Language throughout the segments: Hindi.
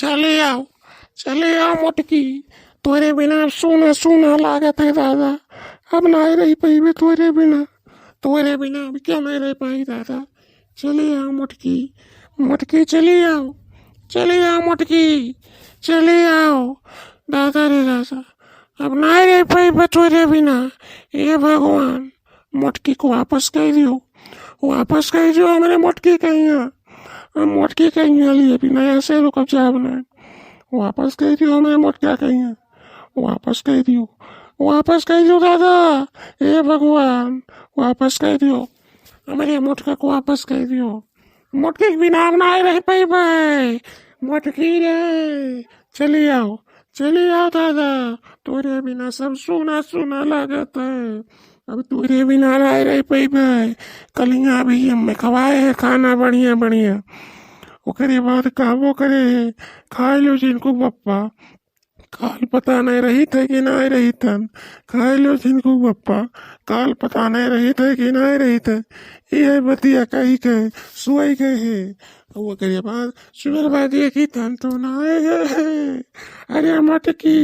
चले आओ मोटकी। तोरे बिना अब सूना सूना लागत है दादा। अब ना रही पाई बे तोरे बिना अब क्यों नहीं रह पाई दादा। चले आओ मोटकी, मोटकी चले आओ मोटकी, चले आओ दादा रे दादा। अब ना रह पाई बे तोरे बिना। ये भगवान, मोटकी को वापस कर दियो हमारे मोटकी कहीं। मोटकी कहीं लिए भी नया से रुक जाब ना। वापस कर दियो हमें मोटका कहीं। वापस कर दियो दादा। हे भगवान, वापस कर दियो हमारे मोटका को, वापस कर दियो। मोटके के बिना हम ना रह पाई भाई। मोटकी रे चली आओ दादा। तोरे बिना सब सुना सुना लागत है। अब तोरे बिना ना रह पाई भाई। कलिया भी हमें खवाए है खाना बढ़िया बढ़िया। ओकरे बाद काबो करे खाए लो जिनको पप्पा। काल पता नहीं रही थे कि नहीं रही थन। खाए लो जिनको पप्पा। काल पता नहीं रही थे कि नहीं रही थे। ये बतिया कही के सुई गए है। वो करे बाद सुगर बादी की थन तो ना गए। अरे मटकी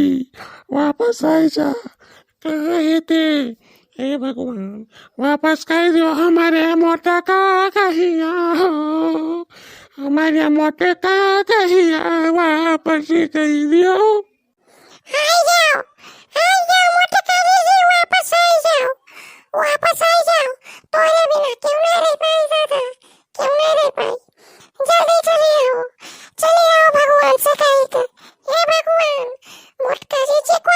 वापस आई जा। कहाँ थे? हे भगवान, वापस कर दो हमारे मोटा का कहिया हो। हमारे मोटे का कहिया वापस कर दियो। मोटे का दीजिए, वापस आ जाओ। तोरे बिना क्यों ना रह पाई दादा, जल्दी चले आओ भगवान से कही के। हे भगवान, मोटका दीजिए को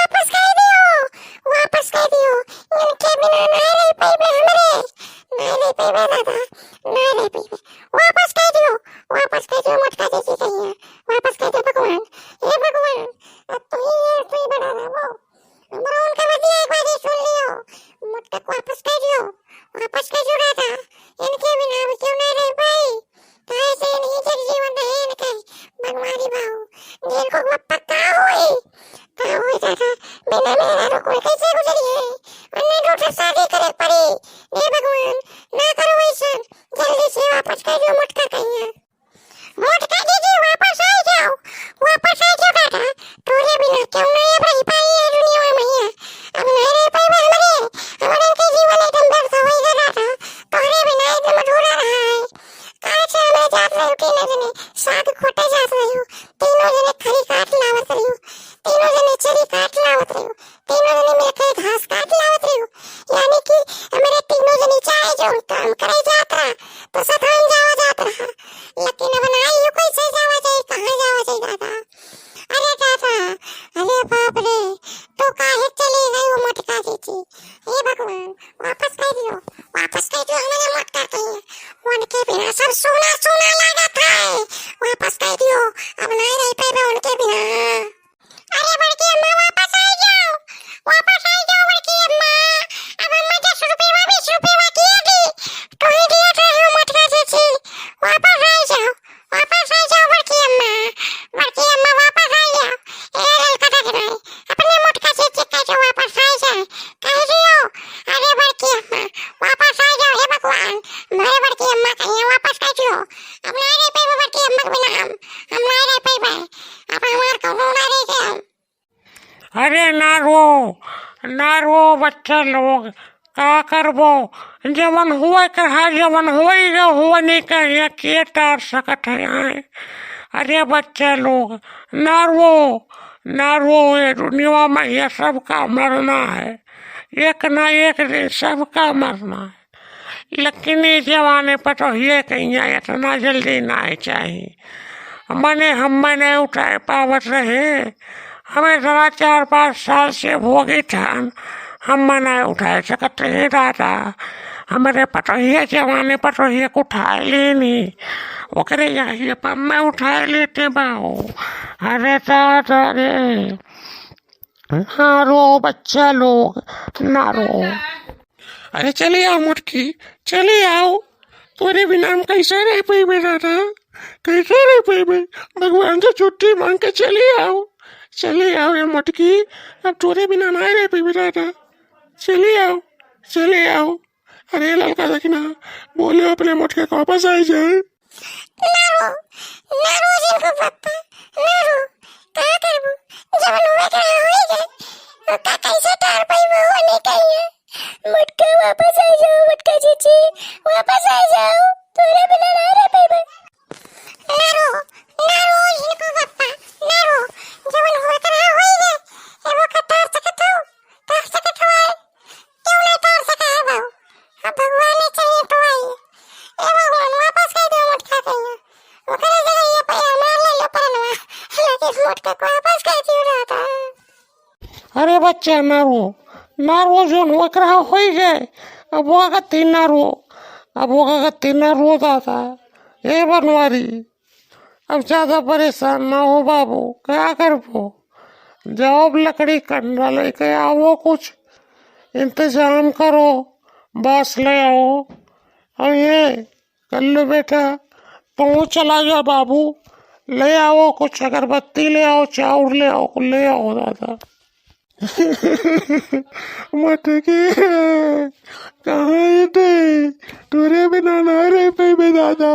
वापस कर दियो। इनके बिना ना रह पाई बे हमरे, दादा, ना रह पाई बे। वापस कर दियो मोटका दीजिए कहिए। वापस कर दो भगवान। हे भगवान, अब तो ही बना रहा वो। हमरा उनका बतिया एक बार सुन लियो। मोटका को वापस कर दियो दादा। इनके बिना अब क्यों नहीं रह पाई। काहे से नहीं जग जीवन रहे इनके। भगवानी बाबू जिनको पप्पा का होई दादा। बिना मेरा तो कोई कैसे गुजरी है। अन्य डॉक्टर शादी करे पड़ी। हे भगवान, ना करो ऐसा। जल्दी से वापस कर दियो मोटका कहिए। मोटका दीजिए वापस आ जाओ दादा। तोरे बिना क्यों नहीं अब रह पाई है दुनिया में। अब नहीं रह पाई हमारे के जीवन एकदम व्यर्थ हो गया दादा। तोरे बिना एकदम अधूरा रहा है। कहाँ से हमें जात रही तीनों जने साग खोटे जात रही। तीनों जने खरी काट लावत रही। तीनों जने चरी काट लावत रही। तीनों जने मिलकर घास काट लावत रही। यानी कि हमारे तीनों जने चाहे जो काम करे जात रहा तो सतान जात रहा। लेकिन अब ना ही कैसे जावा जाए, कहाँ जावा जाए दादा। अरे दादा, अरे बाप रे, तो काहे चली गई वो मोटका दीदी। हे भगवान, वापस कर दियो हमारे मोटका कहिए। उनके बिना सब सोना सोना लागत है। वापस कर दियो, अब नहीं रह पाएगा उनके बिना। अरे बड़की अम्मा वापस आ जाओ बड़की अम्मा। अब अम्मा 10 रुपये 20 रुपये किएगी तो ही दिया था वो मोटका दीदी। वापस आ जाओ बड़की अम्मा वापस आ जाओ। ए ललका देख रहे अपने मोटका से चिक्का जो वापस आ जाए कह दियो। अरे बड़की अम्मा वापस आ जाओ। हे भगवान, मेरे बड़की अम्मा कहिए वापस कर दियो। अब नहीं रह पाई बड़की अम्मा के बिना हम नहीं रह पाई भाई। अब हमार को ना रह गए। अरे ना रो बच्चा लोग, का करबो। जवन हुआ कहा, जवन हुआ नहीं कहिए के तार सकत है। अरे बच्चे लोग ना रो। ये दुनिया में ये सबका मरना है। एक ना एक दिन सबका मरना है। लेकिन इस जमाने पर तो ये कहीं इतना जल्दी ना चाहिए। हम नहीं उठा पावत रहे। हमें जरा 4-5 साल से भोगी था। हम नहीं उठा सकते हैं दादा। हमारे पटोहिए जमाने पटोहिए को उठा लेनी। ओकरे यही पर मैं उठा लेते बाओ। अरे दादा रे, ना रो बच्चा लोग, ना रो। अरे चले आओ मोटकी, चले आओ। तोरे बिना हम कैसे रह पाई दादा, कैसे रह पाई। भगवान से छुट्टी मांग के चले आओ ये मोटकी। अब तोरे बिना नहीं रह पाई दादा। चले आओ। अरे लड़का देखना, बोले अपने मोटके को वापस आ जाए। ना रो जिनको पप्पा, ना रो। इस मोटका को वापस कर दियो दादा। अरे बच्चा नारो जो नोकरा हो जाए अब वो गति नारो दादा। ये बनवारी अब ज्यादा परेशान ना हो बाबू, क्या करबो, जाओ लकड़ी कंडा लेके आओ, कुछ इंतजाम करो, बांस ले आओ। और ये कल्लू बेटा तू चला जा बाबू, ले आओ कुछ अगरबत्ती ले आओ, चाउर ले आओ दादा। मटकी कहाँ थे, तुरे बिना ना रह पे दादा।